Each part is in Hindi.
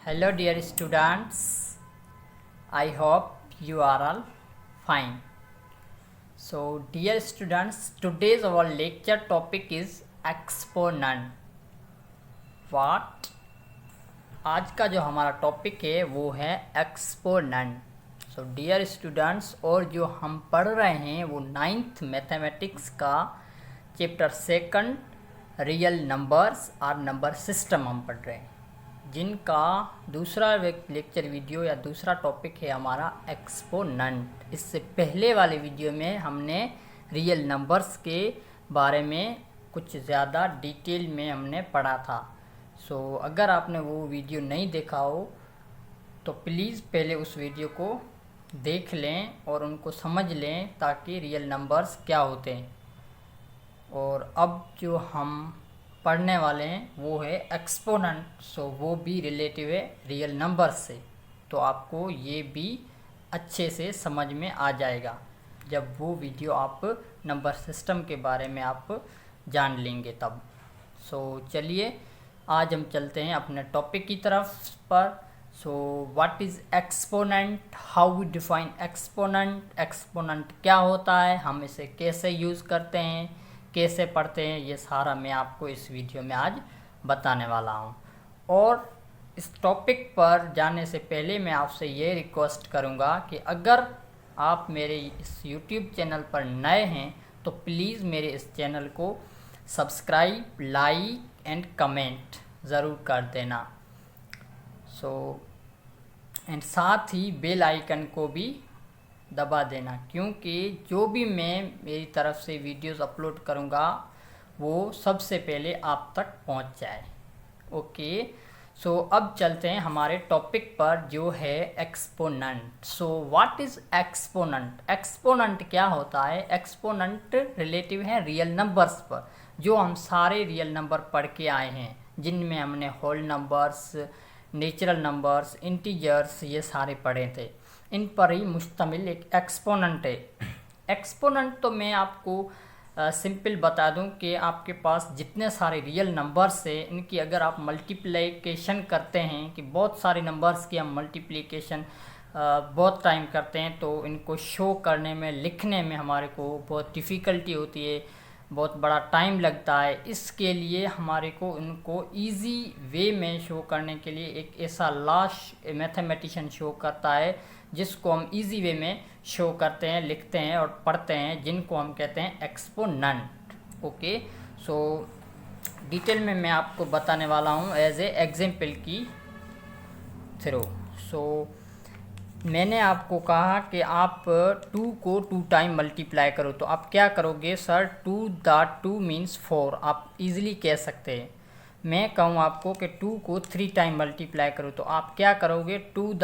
Hello dear students, I hope you are all fine. So dear students, today's our lecture topic is exponent. What? आज का जो हमारा टॉपिक है वो है एक्सपोनेंट. सो डियर स्टूडेंट्स, और जो हम पढ़ रहे हैं वो 9th मैथमेटिक्स का चैप्टर 2 रियल नंबर्स और नंबर सिस्टम हम पढ़ रहे हैं, जिनका दूसरा लेक्चर वीडियो या दूसरा टॉपिक है हमारा एक्सपोनेंट. इससे पहले वाले वीडियो में हमने रियल नंबर्स के बारे में कुछ ज़्यादा डिटेल में हमने पढ़ा था. सो अगर आपने वो वीडियो नहीं देखा हो तो प्लीज़ पहले उस वीडियो को देख लें और उनको समझ लें ताकि रियल नंबर्स क्या होते हैं. और अब जो हम पढ़ने वाले हैं वो है एक्सपोनेंट. सो वो भी रिलेटिव है रियल नंबर से, तो आपको ये भी अच्छे से समझ में आ जाएगा जब वो वीडियो आप नंबर सिस्टम के बारे में आप जान लेंगे तब. सो चलिए आज हम चलते हैं अपने टॉपिक की तरफ पर. So what is exponent, how we define exponent, exponent क्या होता है, हम इसे कैसे यूज़ करते हैं, कैसे पढ़ते हैं, ये सारा मैं आपको इस वीडियो में आज बताने वाला हूँ. और इस टॉपिक पर जाने से पहले मैं आपसे ये रिक्वेस्ट करूँगा कि अगर आप मेरे इस यूट्यूब चैनल पर नए हैं तो प्लीज़ मेरे इस चैनल को सब्सक्राइब, लाइक एंड कमेंट ज़रूर कर देना. सो एंड साथ ही बेल आइकन को भी दबा देना, क्योंकि जो भी मैं मेरी तरफ से वीडियोस अपलोड करूँगा वो सबसे पहले आप तक पहुँच जाए. ओके, सो अब चलते हैं हमारे टॉपिक पर जो है exponent. So what is exponent, exponent क्या होता है. एक्सपोनेंट रिलेटिव है रियल नंबर्स पर, जो हम सारे रियल नंबर पढ़ के आए हैं, जिनमें हमने whole numbers, natural numbers, integers ये सारे पढ़े थे. इन पर ही मुश्तमिल एक एक्सपोनेंट है. एक्सपोनेंट तो मैं आपको सिंपल बता दूं कि आपके पास जितने सारे रियल नंबर्स हैं इनकी अगर आप मल्टीप्लिकेशन करते हैं, कि बहुत सारे नंबर्स की हम मल्टीप्लिकेशन बहुत टाइम करते हैं, तो इनको शो करने में, लिखने में हमारे को बहुत डिफ़िकल्टी होती है, बहुत बड़ा टाइम लगता है. इसके लिए हमारे को इनको इजी वे में शो करने के लिए एक ऐसा लाश मैथमेटिशियन शो करता है जिसको हम इजी वे में शो करते हैं, लिखते हैं और पढ़ते हैं, जिनको हम कहते हैं एक्सपोनेंट. ओके, सो डिटेल में मैं आपको बताने वाला हूँ एज ए एग्जाम्पल की थ्रू. सो मैंने आपको कहा कि आप 2 को 2 टाइम मल्टीप्लाई करो, तो आप क्या करोगे. सर 2 मीन्स 4 आप इजीली कह सकते हैं. मैं कहूँ आपको कि 2 को 3 टाइम मल्टीप्लाई करो, तो आप क्या करोगे. 2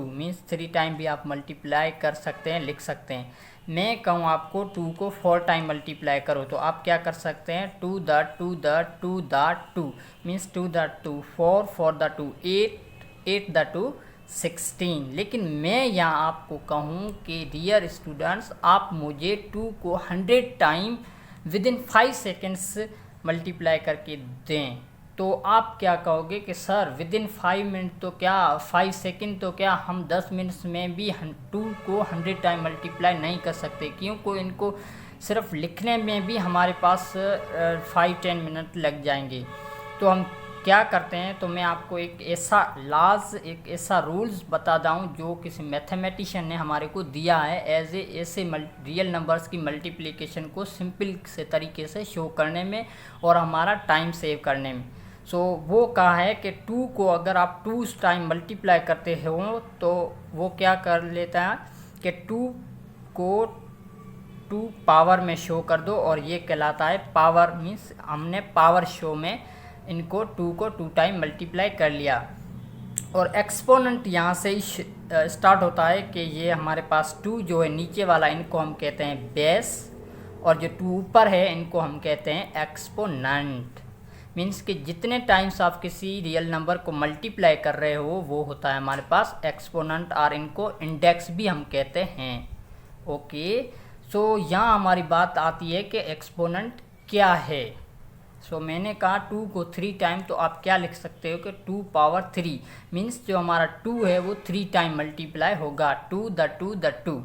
मीन्स 3 टाइम भी आप मल्टीप्लाई कर सकते हैं, लिख सकते हैं. मैं कहूँ आपको 2 को 4 टाइम मल्टीप्लाई करो, तो आप क्या कर सकते हैं. 2 मीन्स 2 4 2 8 16. लेकिन मैं यहाँ आपको कहूँ कि डियर स्टूडेंट्स, आप मुझे 2 को 100 time with in 5 seconds multiply करके दें, तो आप क्या कहोगे कि सर विद इन 5 मिनट तो क्या, 5 सेकेंड तो क्या, हम 10 मिनट्स में भी 2 को 100 टाइम मल्टीप्लाई नहीं कर सकते, क्योंकि इनको सिर्फ लिखने में भी हमारे पास 5-10 मिनट लग जाएंगे. तो हम क्या करते हैं, तो मैं आपको एक ऐसा लाज, एक ऐसा रूल्स बता दूँ जो किसी मैथमेटिशियन ने हमारे को दिया है एज ए ऐसे रियल नंबर्स की मल्टीप्लिकेशन को सिंपल से तरीके से शो करने में और हमारा टाइम सेव करने में. सो वो कहा है कि 2 को अगर आप 2 टाइम मल्टीप्लाई करते हो तो वो क्या कर लेता है कि 2 को 2 पावर में शो कर दो, और ये कहलाता है पावर. मीन्स हमने पावर शो में इनको 2 को 2 टाइम मल्टीप्लाई कर लिया. और एक्सपोनेंट यहाँ से ही स्टार्ट होता है कि ये हमारे पास 2 जो है नीचे वाला, इनको हम कहते हैं बेस, और जो 2 ऊपर है इनको हम कहते हैं एक्सपोनेंट. मीन्स कि जितने टाइम्स आप किसी रियल नंबर को मल्टीप्लाई कर रहे हो वो होता है हमारे पास एक्सपोनेंट, और इनको इंडेक्स भी हम कहते हैं. ओके, सो यहाँ हमारी बात आती है कि एक्सपोनेंट क्या है. सो मैंने कहा 2 को 3 टाइम, तो आप क्या लिख सकते हो कि 2 पावर 3 मीन्स जो हमारा 2 है वो 3 टाइम मल्टीप्लाई होगा, 2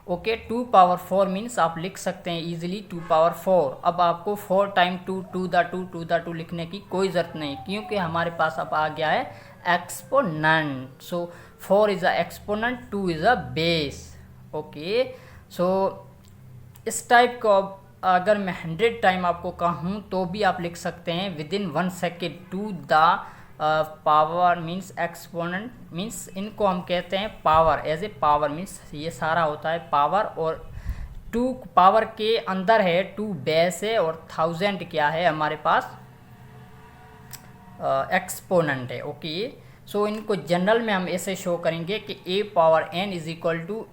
ओके। 2 पावर 4 मीन्स आप लिख सकते हैं इजीली 2 पावर 4। अब आपको 4 टाइम 2 लिखने की कोई ज़रूरत नहीं, क्योंकि हमारे पास अब आ गया है exponent. So 4 is a exponent, 2 is a base, okay. So इस टाइप को अगर मैं 100 टाइम आपको कहूँ तो भी आप लिख सकते हैं within 1 second. 2 the power means exponent means इनको हम कहते हैं power, as a power means ये सारा होता है पावर, और 2 पावर के अंदर है 2 बेस है, और 1000 क्या है हमारे पास एक्सपोनेंट है, ओके। सो इनको जनरल में हम ऐसे शो करेंगे कि a power n is equal to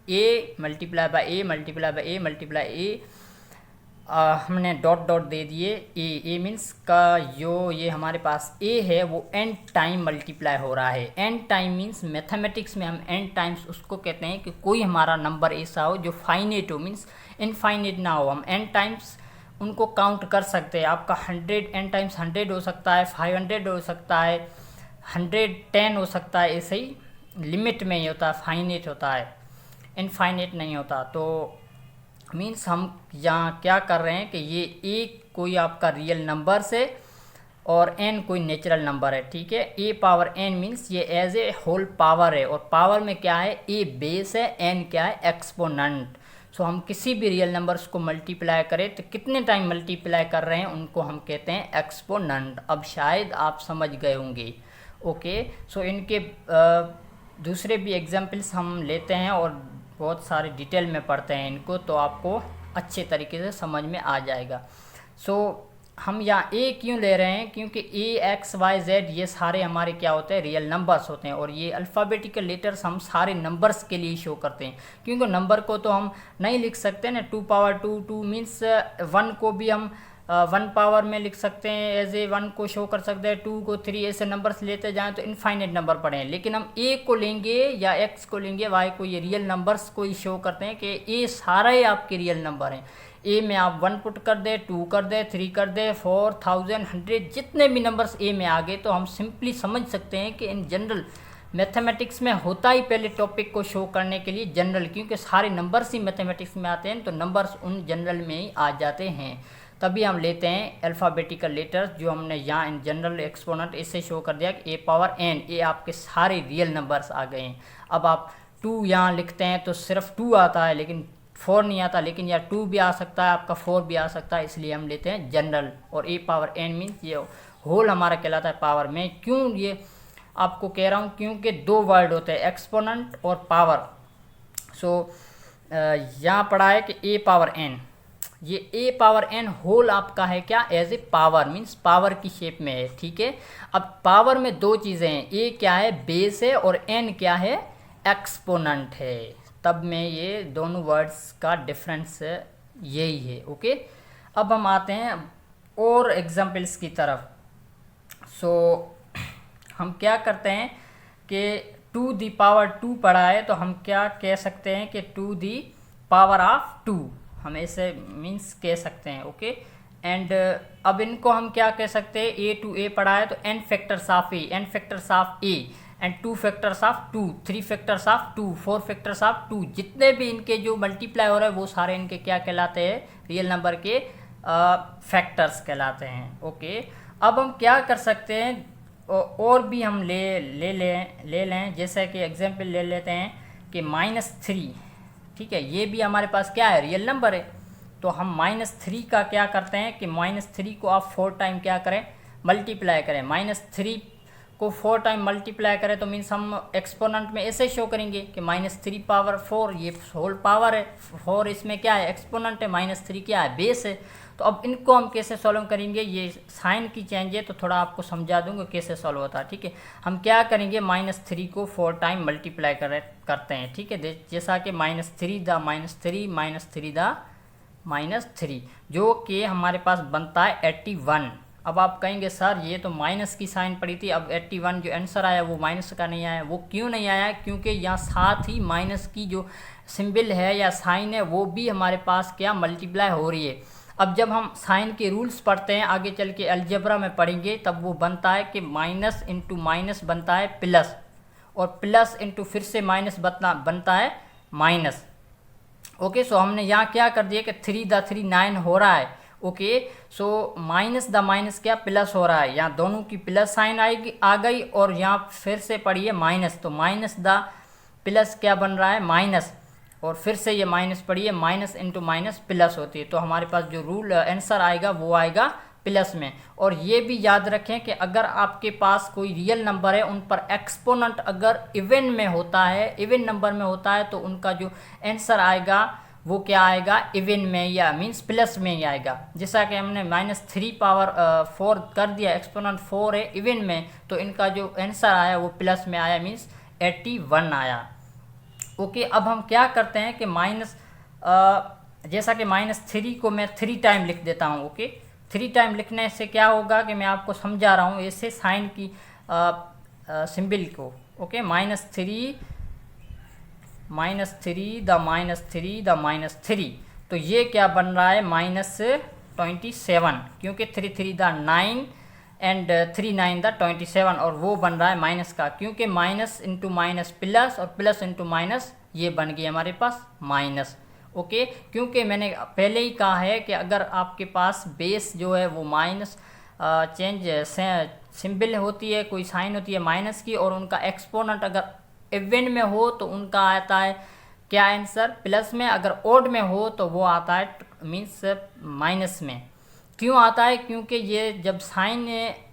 A multiply by A हमने डॉट दे दिए। ए मीन्स का जो ये हमारे पास a है वो n टाइम मल्टीप्लाई हो रहा है। n टाइम मीन्स मैथमेटिक्स में हम n टाइम्स उसको कहते हैं कि कोई हमारा नंबर ऐसा हो जो फाइनेट हो, मीन्स इनफाइनेट ना हो। हम n टाइम्स उनको काउंट कर सकते हैं। आपका 100 n टाइम्स 100 हो सकता है, 500 हो सकता है, 110 हो सकता है, ऐसे ही लिमिट में ही होता है, फाइनेट होता है, इनफाइनेट नहीं होता। तो मीन्स हम यहाँ क्या कर रहे हैं कि ये एक कोई आपका रियल नंबर से और n कोई नेचुरल नंबर है, ठीक है। a पावर n मीन्स ये एज ए होल पावर है, और पावर में क्या है a बेस है, n क्या है एक्सपोनेंट। सो हम किसी भी रियल नंबर्स को मल्टीप्लाई करें तो कितने टाइम मल्टीप्लाई कर रहे हैं उनको हम कहते हैं एक्सपोनेंट। अब शायद आप समझ गए होंगे, ओके। सो इनके दूसरे भी एग्जाम्पल्स हम लेते हैं और बहुत सारे डिटेल में पढ़ते हैं इनको, तो आपको अच्छे तरीके से समझ में आ जाएगा। सो हम यहाँ a क्यों ले रहे हैं, क्योंकि a x y z ये सारे हमारे क्या होते हैं रियल नंबर्स होते हैं, और ये अल्फ़ाबेटिकल लेटर्स हम सारे नंबर्स के लिए शो करते हैं, क्योंकि नंबर को तो हम नहीं लिख सकते ना। 2 पावर 2 मीन्स 1 को भी हम 1 पावर में लिख सकते हैं, एज ए 1 को शो कर सकते हैं, 2 को 3, ऐसे नंबर्स लेते जाएं तो इनफाइनेट नंबर पड़े। लेकिन हम a को लेंगे या x को लेंगे, y को, ये रियल नंबर्स को ही शो करते हैं कि ये सारे ही आपके रियल नंबर हैं। a में आप 1 पुट कर दे, 2 कर दे, 3 कर दे, 4, 1000, 100, जितने भी नंबर्स a में आ गए तो हम सिंपली समझ सकते हैं कि इन जनरल मैथमेटिक्स में होता ही पहले टॉपिक को शो करने के लिए जनरल, क्योंकि सारे नंबर्स ही मैथमेटिक्स में आते हैं, तो नंबर्स उन जनरल में ही आ जाते हैं। तभी हम लेते हैं अल्फ़ाबेटिकल लेटर्स, जो हमने यहाँ इन जनरल एक्सपोनेंट इससे शो कर दिया कि a पावर n, ये आपके सारे रियल नंबर्स आ गए हैं। अब आप 2 यहाँ लिखते हैं तो सिर्फ 2 आता है, लेकिन 4 नहीं आता, लेकिन यार 2 भी आ सकता है, आपका 4 भी आ सकता है, इसलिए हम लेते हैं जनरल। और a पावर n मीन्स ये होल हमारा कहलाता है पावर में। क्यों ये आपको कह रहा हूँ, क्योंकि 2 वर्ड होते हैं एक्सपोनेंट और पावर। सो यहाँ पढ़ा है कि a पावर n, ये a पावर n होल आपका है क्या as a power, means power की शेप में है, ठीक है। अब पावर में 2 चीज़ें हैं, a क्या है बेस है और n क्या है एक्सपोनेंट है। तब में ये दोनों वर्ड्स का डिफरेंस यही है, ओके। अब हम आते हैं और एग्जाम्पल्स की तरफ। सो हम क्या करते हैं कि 2 दी पावर 2 पढ़ा है, तो हम क्या कह सकते हैं कि 2 दी पावर ऑफ 2 हम ऐसे मीन्स कह सकते हैं, ओके। एंड अब इनको हम क्या कह सकते हैं, a टू a पढ़ा है तो n factors of a, n factors of a, and 2 factors of 2, 3 factors of 2, 4 factors of 2, जितने भी इनके जो मल्टीप्लाई हो रहे हैं वो सारे इनके क्या कहलाते हैं रियल नंबर के फैक्टर्स कहलाते हैं, ओके। अब हम क्या कर सकते हैं, और भी हम ले लें, जैसे कि एग्जाम्पल ले लेते हैं कि -3, ठीक है, ये भी हमारे पास क्या है रियल नंबर है। तो हम -3 का क्या करते हैं कि -3 को आप 4 टाइम क्या करें मल्टीप्लाई करें। -3 को 4 टाइम मल्टीप्लाई करें तो मीन्स हम एक्सपोनेंट में ऐसे शो करेंगे कि -3 पावर 4, ये होल पावर है, 4 इसमें क्या है एक्सपोनेंट है, -3 क्या है बेस है। तो अब इनको हम कैसे सॉल्व करेंगे, ये साइन की चेंज है तो थोड़ा आपको समझा दूंगा कैसे सॉल्व होता है, ठीक है। हम क्या करेंगे -3 को 4 टाइम मल्टीप्लाई करते हैं, ठीक है। जैसा कि -3 द -3 द -3, जो कि हमारे पास बनता है 81। अब आप कहेंगे सर ये तो माइनस की साइन पड़ी थी, अब 81 जो आंसर आया वो माइनस का नहीं आया। वो क्यों नहीं आया, क्योंकि यहाँ साथ ही माइनस की जो सिंबल है या साइन है वो भी हमारे पास क्या मल्टीप्लाई हो रही है। अब जब हम साइन के रूल्स पढ़ते हैं आगे चल के अलजेब्रा में पढ़ेंगे, तब वो बनता है कि माइनस इंटू माइनस बनता है प्लस, और प्लस इंटू फिर से माइनस बनता है माइनस। ओके, सो हमने यहाँ क्या कर दिया कि 3 × 3 9 हो रहा है। Okay, so minus the minus क्या प्लस हो रहा है, यहाँ दोनों की प्लस साइन आएगी आ गई, और यहाँ फिर से पढ़िए माइनस, तो माइनस द प्लस क्या बन रहा है माइनस, और फिर से ये माइनस पढ़िए, माइनस इंटू माइनस प्लस होती है। तो हमारे पास जो रूल आंसर आएगा वो आएगा प्लस में। और ये भी याद रखें कि अगर आपके पास कोई रियल नंबर है, उन पर एक्सपोनेंट अगर इवन में होता है, इवन नंबर में होता है, तो उनका जो आंसर आएगा वो क्या आएगा, इवन में, या मीन्स प्लस में ही आएगा। जैसा कि हमने -3 पावर 4 कर दिया, एक्सपोनेंट 4 है इवन में, तो इनका जो आंसर आया वो प्लस में आया, मीन्स 81 आया। ओके, अब हम क्या करते हैं कि जैसा कि -3 को मैं 3 टाइम लिख देता हूँ। ओके, 3 टाइम लिखने से क्या होगा कि मैं आपको समझा रहा हूँ ऐसे साइन की सिंबल को। ओके, -3 द -3, तो ये क्या बन रहा है -27, क्योंकि 3 3 द 9 एंड 3 9 द 27, और वो बन रहा है माइनस का, क्योंकि माइनस इंटू माइनस प्लस, और प्लस इंटू माइनस ये बन गई हमारे पास माइनस। ओके, क्योंकि मैंने पहले ही कहा है कि अगर आपके पास बेस जो है वो माइनस चेंज सिंबल होती है, कोई साइन होती है माइनस की, और उनका एक्सपोनेंट अगर इवन में हो तो उनका आता है क्या आंसर प्लस में, अगर ओड में हो तो वो आता है मीन्स माइनस में। क्यों आता है, क्योंकि ये जब साइन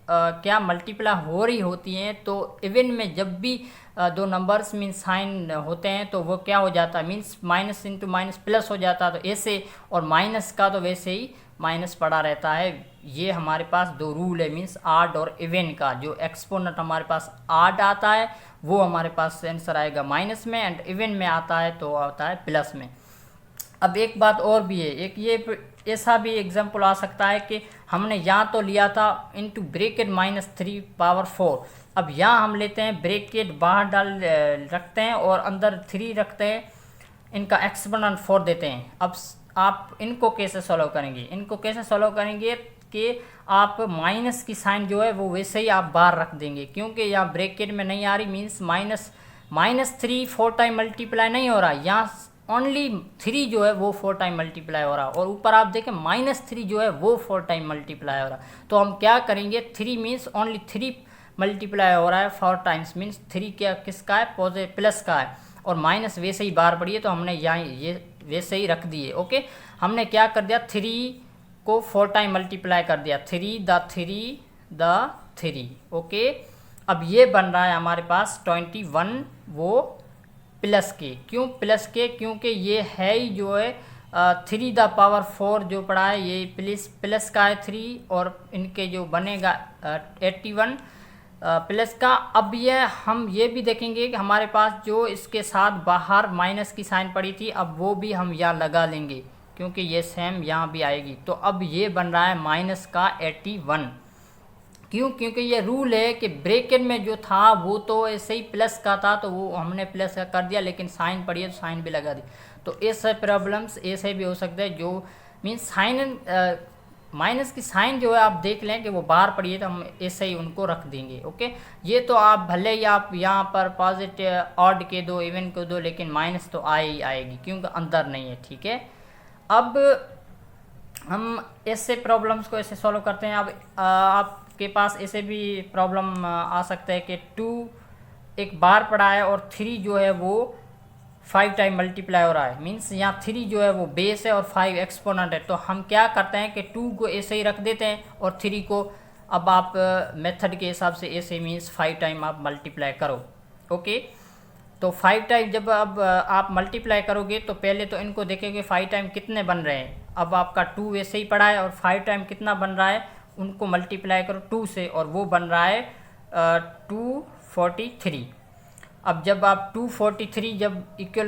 क्या मल्टीप्लाई हो रही होती हैं, तो इवन में जब भी दो नंबर्स मीन्स साइन होते हैं तो वो क्या हो जाता है, means minus into minus plus हो जाता है, तो ऐसे, और माइनस का तो वैसे ही माइनस पड़ा रहता है। ये हमारे पास दो रूल है, मीन्स आड और इवन का। जो एक्सपोनेंट हमारे पास आड आता है वो हमारे पास आंसर आएगा माइनस में, एंड इवन में आता है तो आता है प्लस में। अब एक बात और भी है, एक ये ऐसा भी एग्जाम्पल आ सकता है कि हमने यहाँ तो लिया था इंटू ब्रेकेट -3 पावर 4, अब यहाँ हम लेते हैं ब्रेकेट बाहर डाल रखते हैं और अंदर 3 रखते हैं, इनका एक्सपोनेंट 4 देते हैं। अब आप इनको कैसे सॉल्व करेंगे, इनको कैसे सॉल्व करेंगे कि आप माइनस की साइन जो है वो वैसे ही आप बाहर रख देंगे, क्योंकि यहाँ ब्रेकेट में नहीं आ रही, मीन्स -3 4 टाइम मल्टीप्लाई नहीं हो रहा, यहाँ ओनली 3 जो है वो 4 टाइम मल्टीप्लाई हो रहा, और ऊपर आप देखें -3 जो है वो 4 टाइम मल्टीप्लाई हो रहा। तो हम क्या करेंगे, 3 मीन्स ओनली 3 मल्टीप्लाई हो रहा है 4 टाइम्स, मीन्स 3 क्या किसका है, पॉजिटिव प्लस का है, और माइनस वैसे ही बाहर पड़ी है, तो हमने यहाँ ये वैसे ही रख दिए। ओके, हमने क्या कर दिया, 3 को 4 टाइम मल्टीप्लाई कर दिया, 3 द 3। ओके, अब ये बन रहा है हमारे पास 21, वो प्लस के, क्यों प्लस के, क्योंकि ये है ही जो है 3 द पावर 4 जो पड़ा है ये प्लस का है 3, और इनके जो बनेगा 81 प्लस का। अब ये हम ये भी देखेंगे कि हमारे पास जो इसके साथ बाहर माइनस की साइन पड़ी थी, अब वो भी हम यहाँ लगा लेंगे, क्योंकि ये सेम यहाँ भी आएगी। तो अब ये बन रहा है माइनस का 81, क्यों, क्योंकि ये रूल है कि ब्रेकेट में जो था वो तो ऐसे ही प्लस का था, तो वो हमने प्लस का कर दिया, लेकिन साइन पड़ी है तो साइन भी लगा दी। तो ऐसे प्रॉब्लम्स ऐसे भी हो सकते हैं, जो मीन्स साइन माइनस की साइन जो है आप देख लें कि वो बाहर पड़ी है, तो हम ऐसे ही उनको रख देंगे। ओके, ये तो आप भले ही आप यहाँ पर पॉजिटिव ऑड के दो, इवन को दो, लेकिन माइनस तो आएगी, क्योंकि अंदर नहीं है। ठीक है, अब हम ऐसे प्रॉब्लम्स को ऐसे सॉल्व करते हैं। अब आपके पास ऐसे भी प्रॉब्लम आ सकता है कि 2 एक बार पड़ा है और 3 जो है वो 5 टाइम मल्टीप्लाई हो रहा है, मीन्स यहाँ 3 जो है वो बेस है और 5 एक्सपोनेंट है। तो हम क्या करते हैं कि 2 को ऐसे ही रख देते हैं और 3 को अब आप मेथड के हिसाब से ऐसे मीन्स 5 टाइम आप मल्टीप्लाई करो। ओके, तो 5 टाइम जब अब आप मल्टीप्लाई करोगे तो पहले तो इनको देखेंगे 5 टाइम कितने बन रहे हैं। अब आपका 2 वैसे ही पड़ा है और 5 टाइम कितना बन रहा है, उनको मल्टीप्लाई करो 2 से, और वो बन रहा है 243। अब जब आप 243 जब इक्वल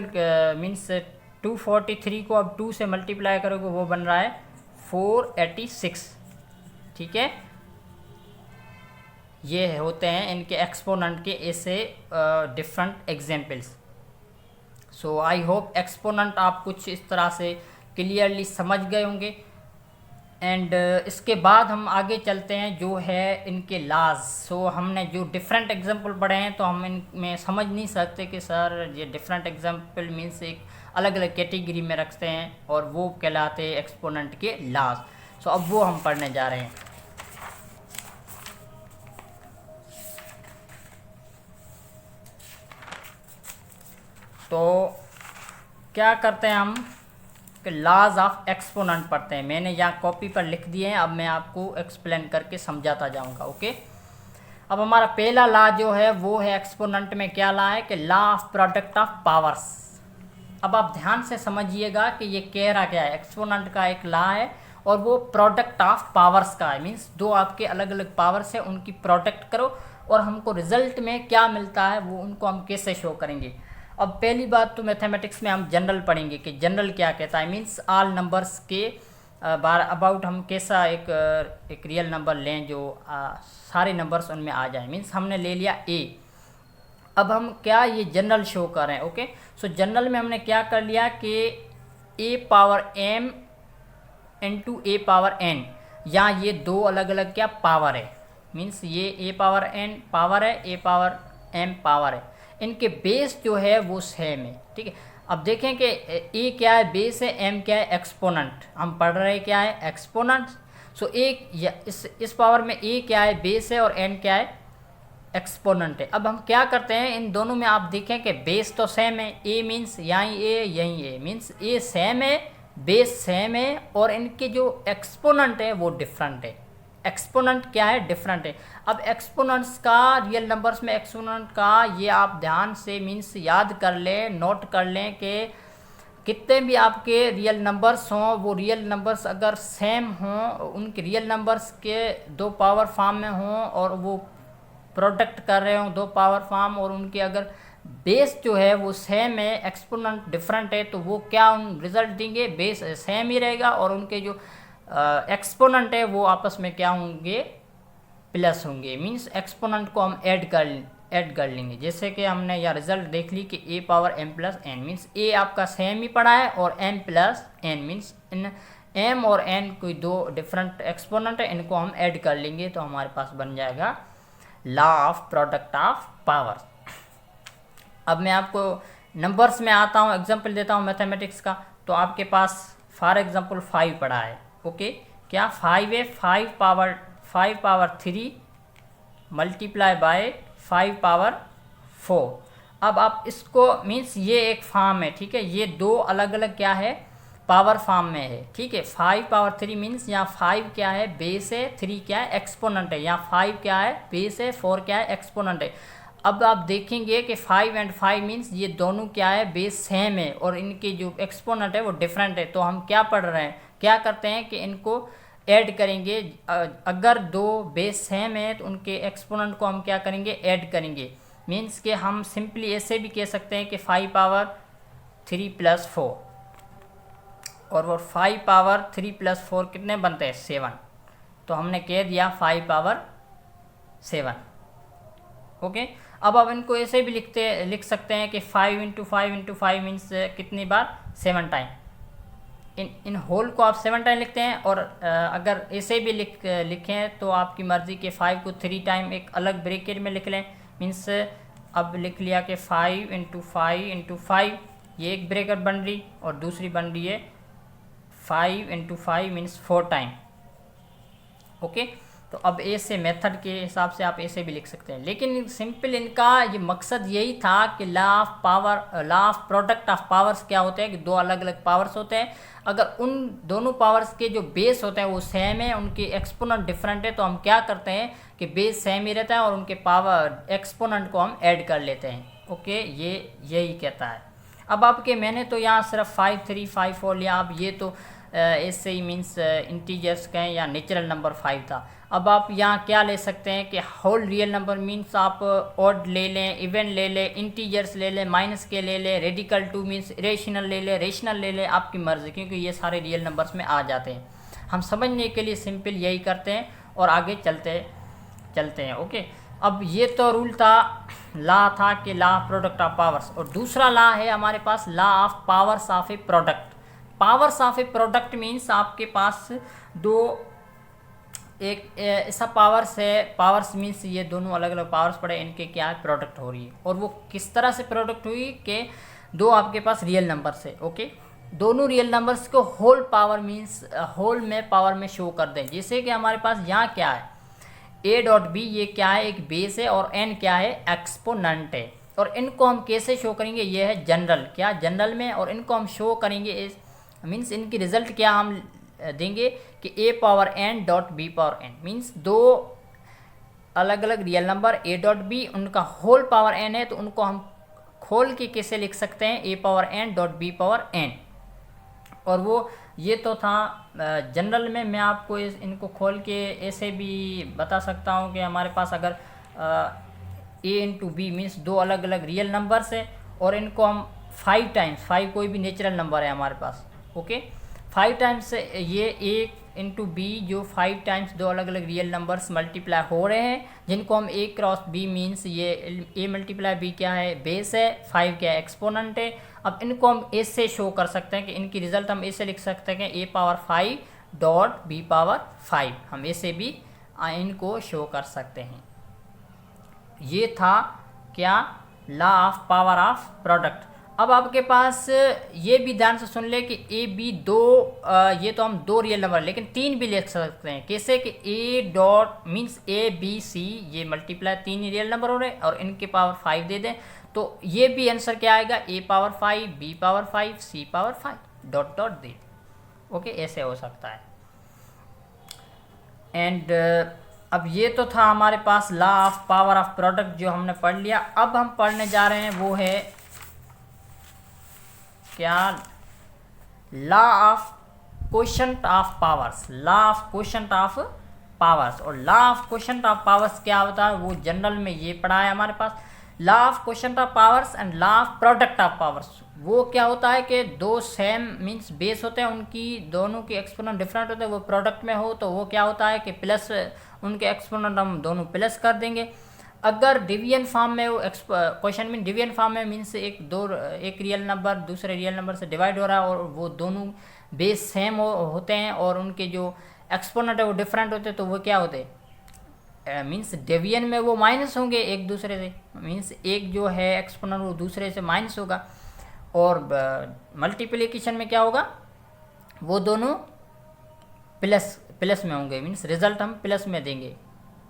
मीन्स 243 को अब 2 से मल्टीप्लाई करोगे वो बन रहा है 486। ठीक है, ये होते हैं इनके एक्सपोनेंट के ऐसे different examples. So I hope exponent आप कुछ इस तरह से क्लियरली समझ गए होंगे। एंड इसके बाद हम आगे चलते हैं जो है इनके लाज। सो हमने जो डिफरेंट एग्जांपल पढ़े हैं तो हम इनमें समझ नहीं सकते कि सर ये डिफरेंट एग्जांपल मीन्स एक अलग अलग कैटेगरी में रखते हैं और वो कहलाते हैं एक्सपोनेंट के लाज। सो अब वो हम पढ़ने जा रहे हैं। तो क्या करते हैं हम कि लॉज ऑफ एक्सपोनेंट पढ़ते हैं। मैंने यहाँ कॉपी पर लिख दिए हैं, अब मैं आपको एक्सप्लेन करके समझाता जाऊँगा। ओके, अब हमारा पहला लॉ जो है वो है एक्सपोनेंट में क्या लॉ है कि law of product of powers. अब आप ध्यान से समझिएगा कि ये कह रहा क्या है, एक्सपोनेंट का एक लॉ है और वो प्रोडक्ट ऑफ पावर्स का है। मीन्स दो आपके अलग अलग पावर्स है, उनकी प्रोडक्ट करो और हमको रिजल्ट में क्या मिलता है वो उनको हम कैसे शो करेंगे। अब पहली बात तो मैथमेटिक्स में हम जनरल पढ़ेंगे कि जनरल क्या कहता है। मीन्स ऑल नंबर्स के बार अबाउट हम कैसा एक रियल नंबर लें जो सारे नंबर्स उनमें आ जाए। मीन्स हमने ले लिया ए, अब हम क्या ये जनरल शो कर रहे हैं। ओके, सो जनरल में हमने क्या कर लिया कि A power M into A power N, या ये दो अलग अलग क्या पावर है। मीन्स ये ए पावर एन पावर है, ए पावर एम पावर है, इनके बेस जो है वो सेम है। ठीक है, अब देखें कि ए क्या है बेस है, एम क्या है एक्सपोनेंट। हम पढ़ रहे हैं क्या है एक्सपोनेंट। सो एक इस पावर में ए क्या है बेस है और एन क्या है एक्सपोनेंट है। अब हम क्या करते हैं इन दोनों में, आप देखें कि बेस तो सेम है, ए मीन्स यहीं ए यहीं ए, मीन्स ए सेम है बेस सेम है और इनके जो एक्सपोनेंट है वो डिफरेंट है। एक्सपोनेंट क्या है डिफरेंट है। अब एक्सपोनेंट्स का रियल नंबर्स में एक्सपोनेंट का ये आप ध्यान से मीन्स याद कर लें, नोट कर लें कि कितने भी आपके रियल नंबर्स हों वो रियल नंबर्स अगर सेम हों, उनके रियल नंबर्स के दो पावर फॉर्म में हों और वो प्रोडक्ट कर रहे हों दो पावर फॉर्म और उनके अगर बेस जो है वो सेम है एक्सपोनेंट डिफरेंट है, तो वो क्या उन रिजल्ट देंगे बेस सेम ही रहेगा और उनके जो एक्सपोनेंट है वो आपस में क्या होंगे प्लस होंगे। मीन्स एक्सपोनेंट को हम ऐड कर लेंगे। जैसे कि हमने यहाँ रिजल्ट देख ली कि A power M plus N, means A आपका सेम ही पड़ा है और एम प्लस एन, मीन्स इन एम और एन कोई दो डिफरेंट एक्सपोनेंट है, इनको हम ऐड कर लेंगे तो हमारे पास बन जाएगा law of product of power. अब मैं आपको नंबर्स में आता हूँ, एग्जाम्पल देता हूँ मैथमेटिक्स का। तो आपके पास फॉर एग्जाम्पल 5 पड़ा है। ओके, क्या 5 है, 5 पावर 3 मल्टीप्लाई बाय 5 पावर 4। अब आप इसको मीन्स ये एक फॉर्म है, ठीक है, ये दो अलग अलग क्या है पावर फॉर्म में है। ठीक है, 5 पावर 3 मीन्स यहाँ 5 क्या है बेस है, 3 क्या है एक्सपोनेंट है, यहाँ 5 क्या है बेस है, 4 क्या है एक्सपोनेंट है। अब आप देखेंगे कि 5 एंड 5 मीन्स ये दोनों क्या है बेस सेम है और इनके जो एक्सपोनेंट है वो डिफरेंट है। तो हम क्या पढ़ रहे हैं, क्या करते हैं कि इनको ऐड करेंगे। अगर दो बेस सेम है तो उनके एक्सपोनेंट को हम क्या करेंगे ऐड करेंगे। मीन्स कि हम सिंपली ऐसे भी कह सकते हैं कि 5 पावर 3 प्लस 4 और वो 5 पावर 3 प्लस 4 कितने बनते हैं 7। तो हमने कह दिया 5 पावर 7। ओके, अब आप इनको ऐसे भी लिख सकते हैं कि 5 इंटू 5 मीन्स कितनी बार 7 टाइम। इन होल को आप 7 टाइम लिखते हैं और अगर ऐसे भी लिखें तो आपकी मर्ज़ी के 5 को 3 टाइम एक अलग ब्रैकेट में लिख लें। मीन्स अब लिख लिया कि 5 इंटू 5 ये एक ब्रैकेट बन रही और दूसरी बन रही है 5 इंटू 5 मीन्स 4 टाइम। ओके, तो अब ऐसे मेथड के हिसाब से आप ऐसे भी लिख सकते हैं, लेकिन सिंपल इनका ये मकसद यही था कि law of product of powers क्या होते हैं कि दो अलग अलग पावर्स होते हैं। अगर उन दोनों पावर्स के जो बेस होते हैं वो सेम है, उनके एक्सपोनेंट डिफरेंट है, तो हम क्या करते हैं कि बेस सेम ही रहता है और उनके पावर एक्सपोनेंट को हम ऐड कर लेते हैं। ओके, ये यही कहता है। अब आपके मैंने तो यहाँ सिर्फ 5 3 5 4 लिया। अब ये तो ऐसे ही मीन्स इंटीजर्स कहें या नेचुरल नंबर 5 था। अब आप यहाँ क्या ले सकते हैं कि होल रियल नंबर मीन्स आप ऑड ले लें, इवन ले लें, इंटीजर्स ले लें, माइनस के ले लें, रेडिकल टू मीन्स रेशनल ले लें, रेशनल ले लें, आपकी मर्ज़ी, क्योंकि ये सारे रियल नंबर्स में आ जाते हैं। हम समझने के लिए सिंपल यही करते हैं और आगे चलते हैं। ओके, अब ये तो रूल था, लॉ था कि law of product of powers. और दूसरा लॉ है हमारे पास law of powers of a product. Powers of a product means आपके पास दो एक ऐसा पावर्स है, पावर्स मीन्स ये दोनों अलग अलग पावर्स पड़े, इनके क्या है प्रोडक्ट हो रही है। और वो किस तरह से प्रोडक्ट हुई कि दो आपके पास रियल नंबर्स है, ओके, दोनों रियल नंबर्स को होल पावर मीन्स होल में पावर में शो कर दें। जैसे कि हमारे पास यहाँ क्या है a डॉट बी, ये क्या है एक बेस है, और n क्या है एक्सपोनेंट है। और इनको हम कैसे शो करेंगे, ये है जनरल, क्या जनरल में, और इनको हम शो करेंगे इस मीन्स इनकी रिजल्ट क्या हम देंगे कि a power n dot b power n means दो अलग अलग real number a dot b, उनका होल पावर n है, तो उनको हम खोल के कैसे लिख सकते हैं a power n dot b power n। और वो ये तो था जनरल में, मैं आपको इनको खोल के ऐसे भी बता सकता हूँ कि हमारे पास अगर a इंटू बी मीन्स दो अलग अलग रियल नंबर्स है, और इनको हम 5 टाइम्स, 5 कोई भी नेचुरल नंबर है हमारे पास, ओके, 5 टाइम्स ये a इंटू बी जो 5 टाइम्स दो अलग अलग रियल नंबर्स मल्टीप्लाई हो रहे हैं, जिनको हम a क्रॉस b मीन्स ये a मल्टीप्लाई b क्या है बेस है, 5 क्या है एक्सपोनेंट है। अब इनको हम ऐसे शो कर सकते हैं कि इनकी रिजल्ट हम ऐसे लिख सकते हैं कि a power 5 dot b power 5, हम ऐसे भी इनको शो कर सकते हैं। ये था क्या law of power of product. अब आपके पास ये भी ध्यान से सुन ले कि ए बी दो ये तो हम दो रियल नंबर लेकिन तीन भी लिख सकते हैं, कैसे कि a dot means a b c ये मल्टीप्लाई तीन रियल नंबर हो रहे हैं और इनके पावर 5 दे दें, तो ये भी आंसर क्या आएगा ए पावर 5 बी पावर 5 सी पावर 5 डॉट डॉट दे। ओके, ऐसे हो सकता है। एंड अब ये तो था हमारे पास law of power of product जो हमने पढ़ लिया। अब हम पढ़ने जा रहे हैं वो है क्या law of quotient of powers, law of quotient of powers. और law of quotient of powers क्या होता है वो जनरल में ये पढ़ा है हमारे पास, law of quotient of powers and law of product of powers. वो क्या होता है कि दो सेम मीन्स बेस होते हैं, उनकी दोनों की एक्सपोनेंट डिफरेंट होते हैं, वो प्रोडक्ट में हो तो वो क्या होता है कि प्लस उनके एक्सपोनेंट हम दोनों प्लस कर देंगे। अगर डिवीजन फॉर्म में वो क्वेश्चन में डिवीजन फॉर्म में मीन्स एक रियल नंबर दूसरे रियल नंबर से डिवाइड हो रहा है और वो दोनों बेस सेम होते हैं और उनके जो एक्सपोनेंट है वो डिफरेंट होते हैं, तो वो क्या होते हैं मीन्स डिवीजन में वो माइनस होंगे एक दूसरे से, मीन्स एक जो है एक्सपोनेंट वो दूसरे से माइनस होगा, और मल्टीप्लिकेशन में क्या होगा वो दोनों प्लस में होंगे, मीन्स रिजल्ट हम प्लस में देंगे।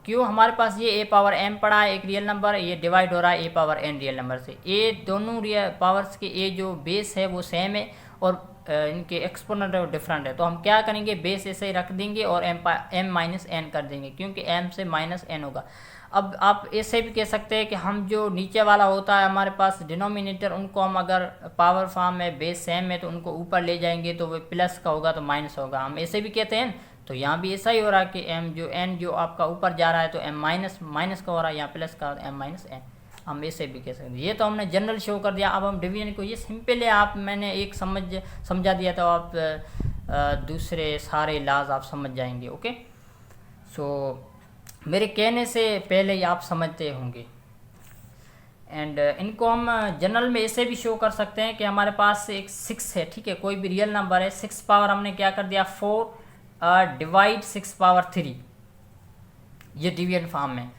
क्यों, हमारे पास ये ए पावर एम पड़ा है एक रियल नंबर, ये डिवाइड हो रहा है ए पावर एन रियल नंबर से। ए दोनों रियल पावर्स के ए जो बेस है वो सेम है और इनके एक्सपोनेंट है वो डिफरेंट है, तो हम क्या करेंगे बेस ऐसे ही रख देंगे और एम माइनस एन कर देंगे क्योंकि एम से माइनस एन होगा। अब आप ऐसे भी कह सकते हैं कि हम जो नीचे वाला होता है हमारे पास डिनोमिनेटर, उनको हम अगर पावर फॉर्म में बेस सेम है तो उनको ऊपर ले जाएंगे तो वो प्लस का होगा तो माइनस होगा, हम ऐसे भी कहते हैं। तो यहाँ भी ऐसा ही हो रहा है कि एम जो एन जो आपका ऊपर जा रहा है तो एम माइनस का हो रहा है, यहाँ प्लस का एम माइनस एन, हम ऐसे भी कह सकते हैं। ये तो हमने जनरल शो कर दिया। अब हम डिवीजन को ये सिंपल है, आप मैंने एक समझा दिया तो आप दूसरे सारे लाज आप समझ जाएंगे। ओके, सो मेरे कहने से पहले ही आप समझते होंगे। एंड इनको हम जनरल में ऐसे भी शो कर सकते हैं कि हमारे पास एक 6 है, ठीक है, कोई भी रियल नंबर है, 6 पावर हमने क्या कर दिया 4 डिवाइड 6 पावर 3, ये डिवीजन फॉर्म में।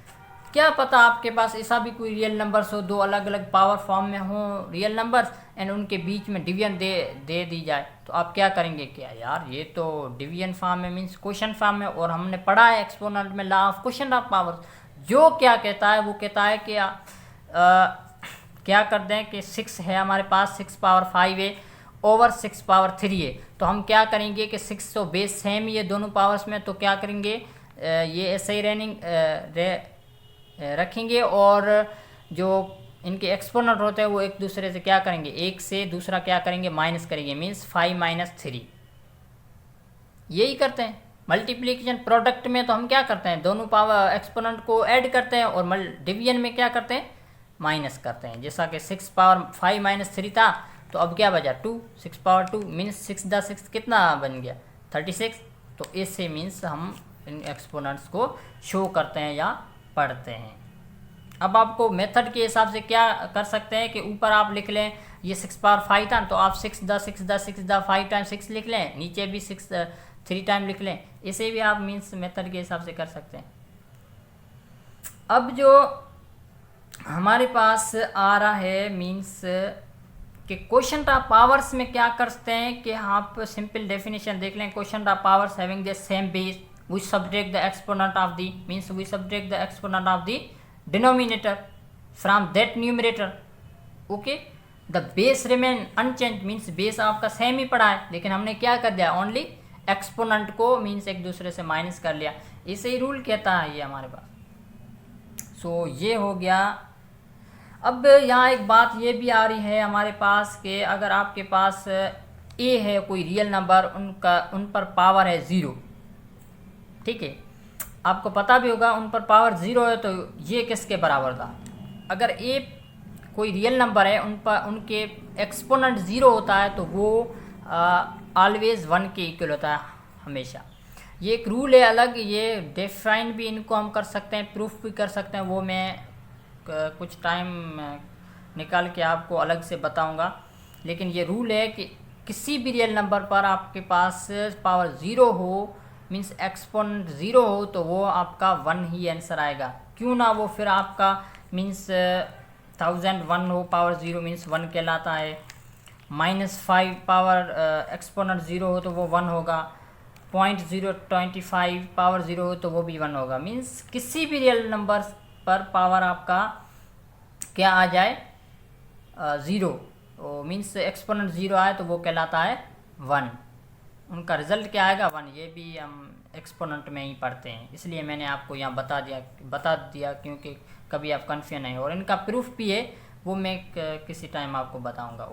क्या पता आपके पास ऐसा भी कोई रियल नंबर्स हो, दो अलग अलग पावर फॉर्म में हो रियल नंबर्स एंड उनके बीच में डिवीजन दे दी जाए, तो आप क्या करेंगे, क्या यार ये तो डिवीजन फॉर्म में मीन्स क्वोशंट फॉर्म में, और हमने पढ़ा है एक्सपोनेंट में law of quotient of powers, जो क्या कहता है वो कहता है कि क्या कर दें कि 6 है हमारे पास, 6 पावर 5 है ओवर 6 पावर 3 है, तो हम क्या करेंगे कि 6 तो बेस सेम ही है दोनों पावर्स में, तो क्या करेंगे ये ऐसे ही रखेंगे और जो इनके एक्सपोनेंट होते हैं वो एक दूसरे से क्या करेंगे, एक से दूसरा क्या करेंगे माइनस करेंगे, मीन्स 5 माइनस 3, यही करते हैं। मल्टीप्लिकेशन प्रोडक्ट में तो हम क्या करते हैं दोनों पावर एक्सपोनेंट को ऐड करते हैं और डिवीजन में क्या करते हैं माइनस करते हैं। जैसा कि 6 पावर 5 माइनस 3 था तो अब क्या बचा 2, 6 पावर 2 मीन्स 6 × 6 कितना बन गया 36, तो इससे मीन्स हम इन एक्सपोनेंट्स को शो करते हैं या पढ़ते हैं। अब आपको मेथड के हिसाब से क्या कर सकते हैं कि ऊपर आप लिख लें ये 6 पावर 5 था, तो आप 6 टाइम 6 लिख लें, नीचे भी 3 टाइम लिख लें। इसे भी आप मीन्स मेथड के हिसाब से कर सकते हैं। अब जो हमारे पास आ रहा है मीन्स कि क्वेश्चन ऑफ पावर्स में क्या करते हैं कि आप सिंपल डेफिनेशन देख लें। Question of powers having the same base we subtract the exponent of the means we subtract the exponent of the denominator from that numerator. Okay, the base remain unchange means base आपका सेम ही पड़ा है, लेकिन हमने क्या कर दिया, ओनली एक्सपोनेंट को मीन्स एक दूसरे से माइनस कर लिया। इसे ही रूल कहता है ये हमारे पास। सो ये हो गया। अब यहाँ एक बात ये भी आ रही है हमारे पास कि अगर आपके पास ए है कोई रियल नंबर, उन पर पावर है 0, ठीक है, आपको पता भी होगा उन पर पावर 0 है, तो ये किसके बराबर था। अगर ए कोई रियल नंबर है उनके एक्सपोनेंट 0 होता है तो वो ऑलवेज 1 के इक्वल होता है हमेशा। ये एक रूल है अलग, ये डिफाइन भी इनको हम कर सकते हैं, प्रूफ भी कर सकते हैं, वो मैं कुछ टाइम निकाल के आपको अलग से बताऊंगा। लेकिन ये रूल है कि किसी भी रियल नंबर पर आपके पास पावर 0 हो मीन्स एक्सपोनेंट 0 हो तो वो आपका 1 ही आंसर आएगा। क्यों ना वो फिर आपका मीन्स 1001 हो, पावर 0 मीन्स 1 कहलाता है। -5 पावर एक्सपोनेंट 0 हो तो वो 1 होगा। 0.025 पावर 0 हो तो वो भी 1 होगा। मीन्स किसी भी रियल नंबर पर पावर आपका क्या आ जाए 0, मीन्स एक्सपोनेंट 0 आए तो वो कहलाता है 1। उनका रिजल्ट क्या आएगा 1। ये भी हम एक्सपोनेंट में ही पढ़ते हैं, इसलिए मैंने आपको यहाँ बता दिया क्योंकि कभी आप कन्फ्यूजन नहीं हो। और इनका प्रूफ भी है, वो मैं किसी टाइम आपको बताऊंगा।